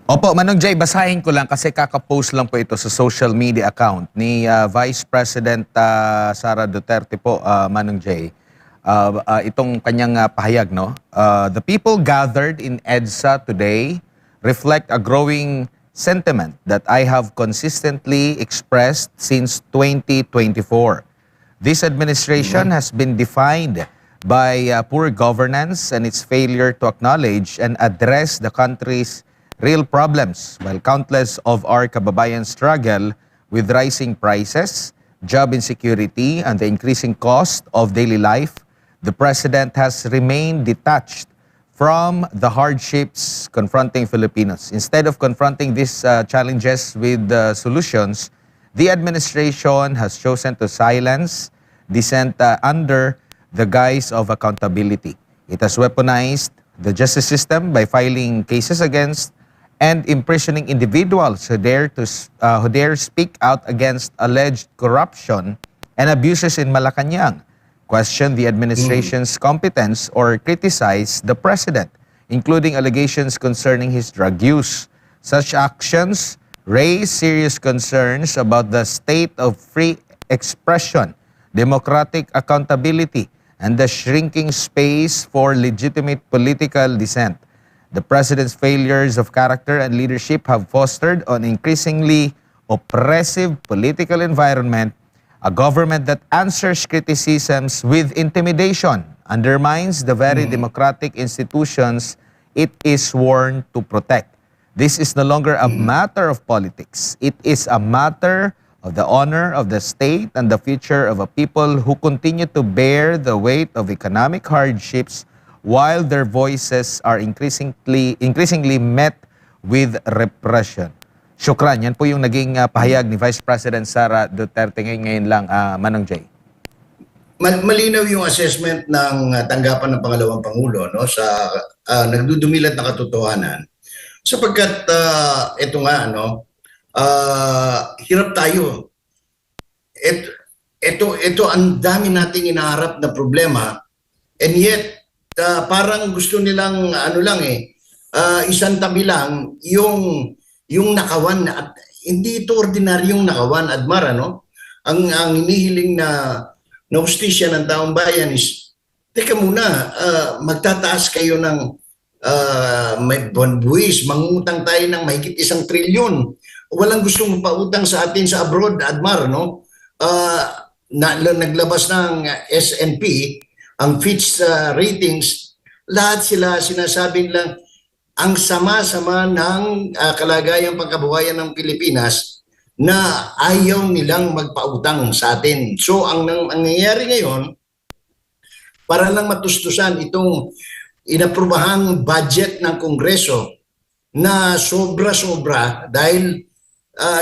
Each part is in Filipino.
Opo, Manong Jay, basahin ko lang kasi kakapost lang po ito sa social media account ni Vice President Sara Duterte po, Manong Jay. Itong kanyang pahayag, no? The people gathered in EDSA today reflect a growing sentiment that I have consistently expressed since 2024. This administration has been defined by poor governance and its failure to acknowledge and address the country's real problems, while countless of our kababayan struggle with rising prices, job insecurity, and the increasing cost of daily life. The President has remained detached from the hardships confronting Filipinos. Instead of confronting these challenges with solutions, the administration has chosen to silence dissent under the guise of accountability. It has weaponized the justice system by filing cases against and imprisoning individuals who dare speak out against alleged corruption and abuses in Malacanang, question the administration's competence, or criticize the president, including allegations concerning his drug use. Such actions raise serious concerns about the state of free expression, democratic accountability, and the shrinking space for legitimate political dissent. The President's failures of character and leadership have fostered an increasingly oppressive political environment, a government that answers criticisms with intimidation, undermines the very democratic institutions it is sworn to protect. This is no longer a matter of politics. It is a matter of the honor of the state and the future of a people who continue to bear the weight of economic hardships while their voices are increasingly met with repression. Syukran, yan po yung naging pahayag ni Vice President Sara Duterte ngayon lang, Manong Jay. Malinaw yung assessment ng tanggapan ng pangalawang Pangulo, no, sa nagdudumilat na katotohanan. Sapagkat ito nga, no, hirap tayo. Ito ang dami nating inaharap na problema, and yet parang gusto nilang isang tabi lang yung nakawan, at hindi ito ordinaryong nakawan, Admar, no? Ang hinihiling na hustisya ng taong bayan is, teka muna, magtataas kayo ng may buwis, mangutang tayo ng mahigit 1 trilyon. Walang gustong pautang sa atin sa abroad, Admar, no? Naglabas ng S&P ang Fitch ratings, lahat sila sinasabing lang ang sama-sama ng kalagayang pangkabuhayan ng Pilipinas na ayaw nilang magpautang sa atin. So ang nangyayari ngayon, para lang matustusan itong inaprubahang budget ng Kongreso na sobra-sobra dahil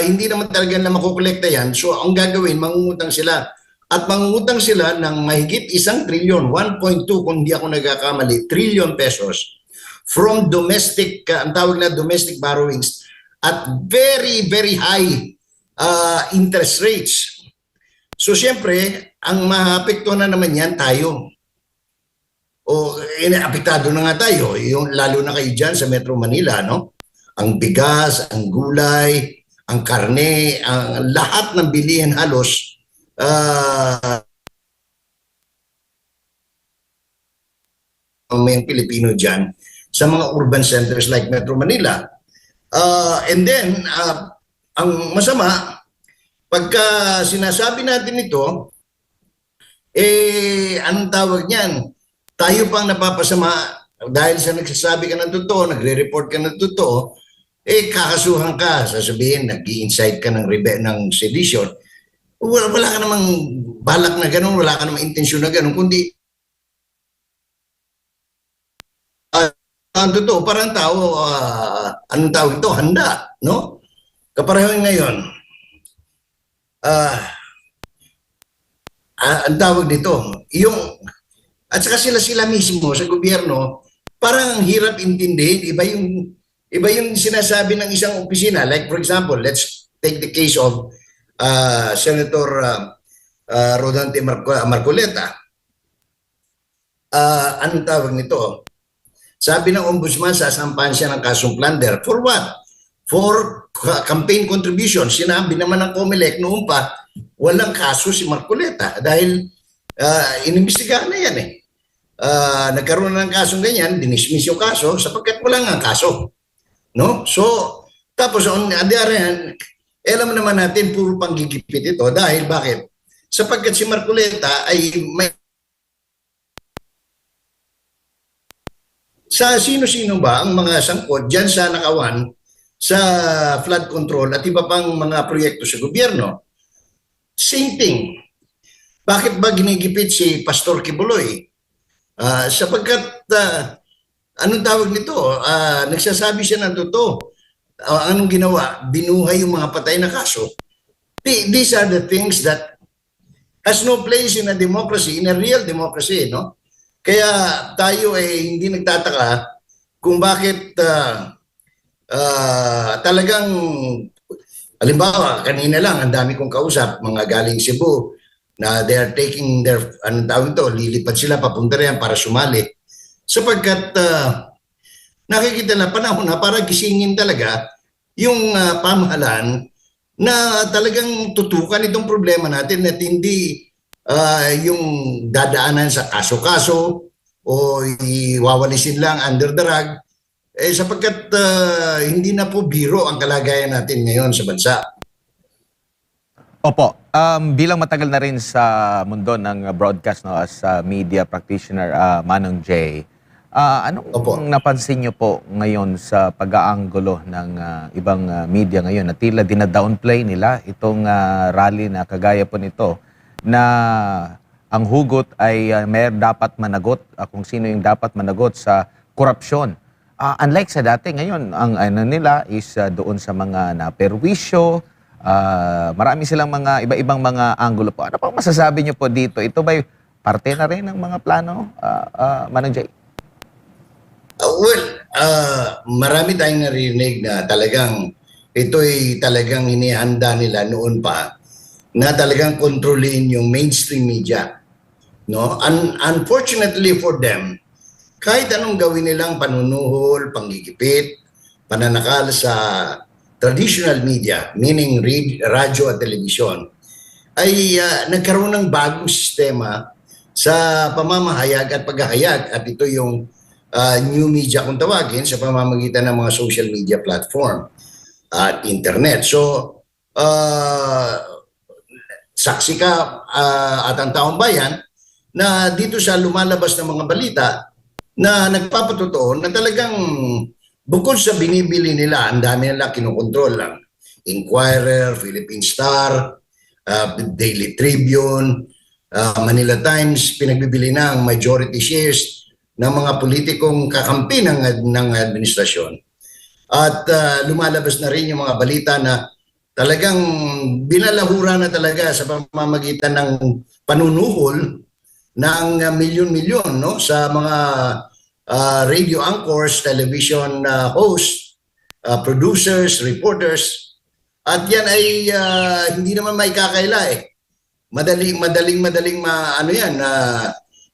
hindi naman talaga na makukolekta yan. So ang gagawin, mangungutang sila. At mangungutang sila ng mahigit 1 trilyon, 1.2 kung hindi ako nagkakamali, trillion pesos from domestic, ang tawag na domestic borrowings at very, very high interest rates. So siyempre, ang maapekto na naman yan tayo. O apektado na nga tayo, yung, lalo na kayo dyan sa Metro Manila, no? Ang bigas, ang gulay, ang karne, ang lahat ng bilihin halos, may Pilipino dyan sa mga urban centers like Metro Manila. And then, ang masama, pagka sinasabi natin ito, anong tawag niyan? Tayo pang napapasama dahil sa nagsasabi ka ng totoo, nagre-report ka ng totoo, kakasuhan ka, sasabihin, nag-i-incite ka ng sedition. Wala ka namang balak na gano'n, wala ka namang intensyon na gano'n, kundi ang totoo, parang tao, anong tawag ito? Handa, no? Kapareho ngayon, ang tawag dito, at saka sila mismo sa gobyerno, parang hirap intindihin, iba yung sinasabi ng isang opisina. Like for example, let's take the case of Senator Rodante Marcoleta. Anong tawag nito? Sabi ng ombudsman, sasampahan siya ng kasong plunder. For what? for campaign contribution. Sinabi naman ng COMELEC noon pa, walang kaso si Marcoleta dahil inimbestigahan na yan eh. Nagkaroon na ng kasong ganyan, dinismiss yung kaso sapagkat wala nga kaso. No? So, tapos on the other hand, alam naman natin puro panggigipit ito dahil bakit? Sapagkat si Marcoleta ay may sa sino-sino ba ang mga sangkot dyan sa nakawan sa flood control at iba pang mga proyekto sa gobyerno? Same thing. Bakit ba ginigipit si Pastor Kibuloy? Sapagkat anong tawag nito? Nagsasabi siya ng totoo. Anong ginawa? Binuhay yung mga patay na kaso. These are the things that has no place in a democracy, in a real democracy, no? Kaya tayo ay hindi nagtataka kung bakit talagang, halimbawa, kanina lang, ang dami kong kausap, mga galing Cebu, na they are taking their, anong tawag ito, lilipad sila papunta riyan para sumali. Sapagkat nakikita na panahon na para gisingin talaga yung pamahalaan na talagang tutukan itong problema natin at hindi yung dadaanan sa kaso-kaso o iwawalisin lang under the rug sapagkat hindi na po biro ang kalagayan natin ngayon sa bansa. Opo, bilang matagal na rin sa mundo ng broadcast, no, as media practitioner, Manong J, anong napansin niyo po ngayon sa pag-aanggulo ng ibang media ngayon na tila dina-downplay nila itong rally na kagaya po nito na ang hugot ay may dapat managot kung sino yung dapat managot sa korupsyon. Unlike sa dati, ngayon ang ano nila is doon sa mga naperwisyo, marami silang mga iba-ibang mga anggulo po. Ano pang masasabi niyo po dito? Ito ba'y parte na rin ng mga plano, Manong J? Marami tayong narinig na talagang ito'y talagang inihanda nila noon pa na talagang kontrolin yung mainstream media. No? Unfortunately for them, kahit anong gawin nilang panunuhol, panggigipit, pananakal sa traditional media, meaning radyo at telebisyon, ay nagkaroon ng bagong sistema sa pamamahayag at paghahayag. At ito yung new media kung tawagin sa pamamagitan ng mga social media platform at internet. So, saksi ka at ang taong bayan na dito sa lumalabas ng mga balita na nagpapatotoo na talagang bukod sa binibili nila, ang dami nila kinokontrol lang. Inquirer, Philippine Star, Daily Tribune, Manila Times, pinagbibili na ang majority shares ng mga politikong kakampi ng administrasyon. At lumalabas na rin yung mga balita na talagang binalahura na talaga sa pamamagitan ng panunuhol ng milyon-milyon, no, sa mga radio anchors, television hosts, producers, reporters. At yan ay hindi naman may kakaila eh. Madaling ano yan,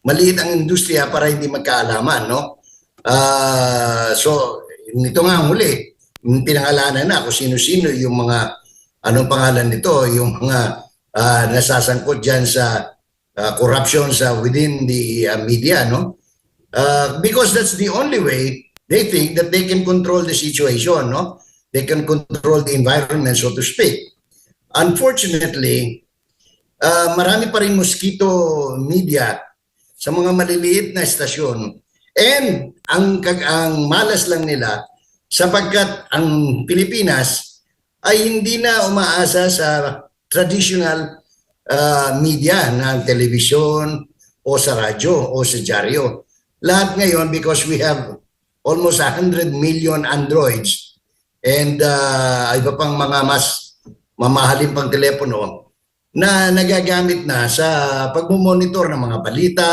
maliit ang industriya para hindi magkaalaman, no? So, nito nga huli, pinangalanan na kung sino-sino yung mga, anong pangalan nito, yung mga nasasangkot dyan sa corruption sa within the media, no? Because that's the only way they think that they can control the situation, no? They can control the environment, so to speak. Unfortunately, marami pa rin mosquito media sa mga maliliit na estasyon. And ang malas lang nila sapagkat ang Pilipinas ay hindi na umaasa sa traditional media ng television o sa radyo o sa dyaryo. Lahat ngayon, because we have almost 100 million androids and iba pang mga mas mamahalin pang telepono na nagagamit na sa pagmumonitor ng mga balita,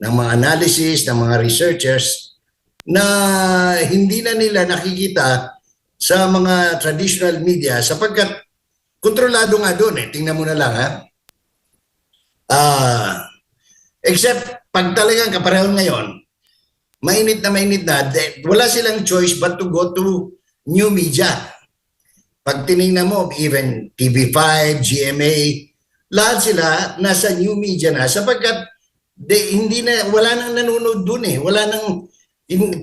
ng mga analysis, ng mga researchers na hindi na nila nakikita sa mga traditional media sapagkat kontrolado nga doon eh. Tingnan mo na lang ha. Except pag talagang kaparehon ngayon, mainit na wala silang choice but to go to new media. Pag tinignan mo, even TV5, GMA, lahat sila nasa new media na sapagkat hindi na, wala nang nanonood dun eh. Wala nang,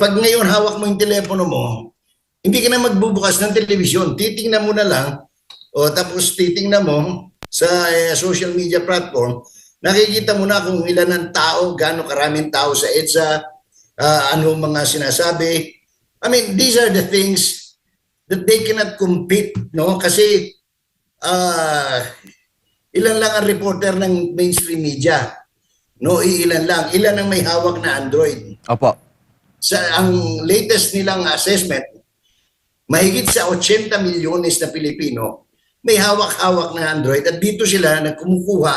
pag ngayon hawak mo yung telepono mo, hindi ka na magbubukas ng telebisyon. Titingnan mo na lang, o tapos titingnan mo sa social media platform, nakikita mo na kung ilan ang tao, gaano karaming tao sa EDSA, ano mga sinasabi. I mean, these are the things that they cannot compete, no? Kasi ilan lang ang reporter ng mainstream media. No, ilan lang. Ilan ang may hawak na Android. Opo. Ang latest nilang assessment, mahigit sa 80 milyones na Pilipino may hawak-hawak na Android at dito sila nagkumukuha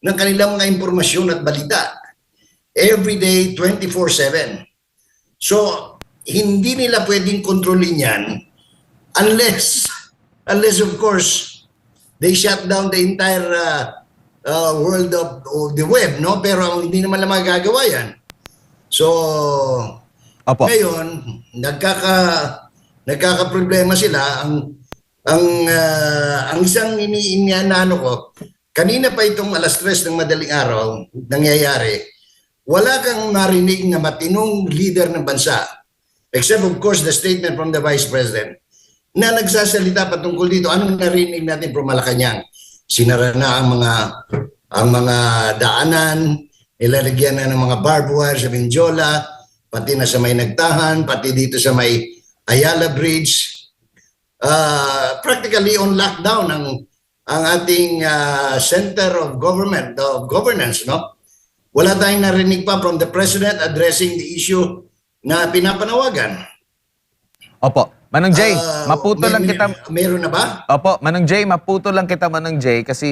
ng kanilang mga impormasyon at balita. Every day, 24/7. So, hindi nila pwedeng kontrolin yan unless of course, they shut down the entire world of the web, no? Pero hindi naman lang magagawa yan. So, Opo. ngayon, nagkaka-problema sila. Ang isang iniinano ko, kanina pa itong 3:00 ng madaling araw, nangyayari, wala kang marinig na matinong leader ng bansa, except of course the statement from the Vice President, na nagsasalita patungkol dito. Anong narinig natin from Malacanang? Sinara na ang mga daanan, ilalagyan na ng mga barbed wire sa Benjola, pati na sa may Nagtahan, pati dito sa may Ayala Bridge. Practically on lockdown ang ating center of government, of governance, no? Wala tayong narinig pa from the President addressing the issue na pinapanawagan. Opo. Manong Jay, maputo lang kita. Meron na ba? Opo, Manong Jay, maputo lang kita, Manong Jay, kasi